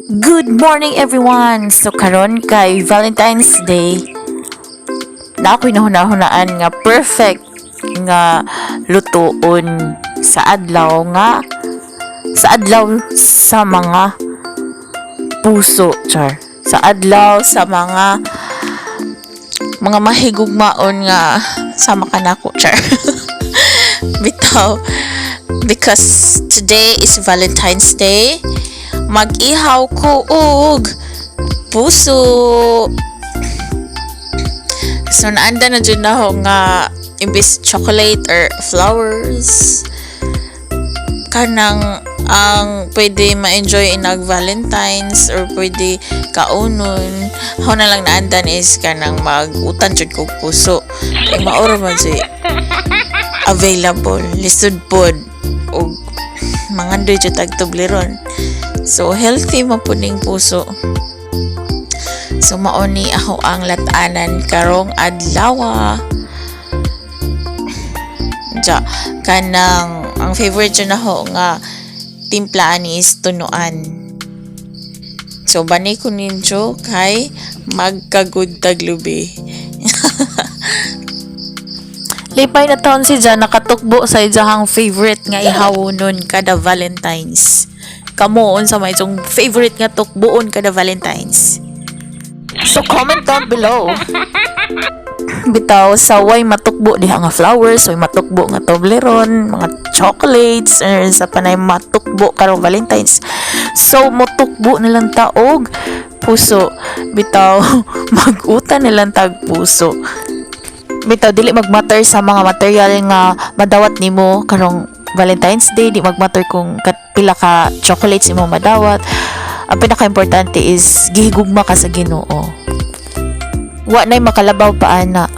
Good morning everyone! So karon kay Valentine's Day na ako'y nahuna-hunaan nga perfect nga lutoon sa adlaw sa mga puso, char. Sa adlaw sa mga mahigugmaon nga sama ka nako, char. Bitaw, because today is Valentine's Day, mag-ihaw ko og puso. So naanda na dyan na ho nga imbis chocolate or flowers kanang ang pwede ma-enjoy inag Valentine's or pwede kaunon. Ako na lang naandan is kanang mag-utan dyan kong puso. Kaya maoro man siya available, lisod pod o mga doy dyan tagtubliron. So healthy mapuning puso. So mauni ako ang latanan karong adlaw. Ja kanang ang favorite dyan ako nga timplaan is tunuan. So bani ko ninyo kay magkagud taglubi. Lipay na taon si Jan nakatukbo sa ijahang favorite nga ihawunon kada Valentine's. Kamoon sa may itong favorite nga tukbuon kada Valentine's. So comment down below. Bitaw sa way matukbo diha nga flowers, way matukbo nga Toblerone, mga chocolates, or sa panay matukbo karong Valentine's. So motukbo nilang taog puso. Bitaw mag-utan nilang tag puso. Bitaw dili magmatter sa mga material nga madawat nimo karong Valentine's Day, di magmatter kung pila ka chocolates imo madawat. Ang pinaka-importante is gihigugma ka sa Ginoo. Wa nay makalabaw pa ana.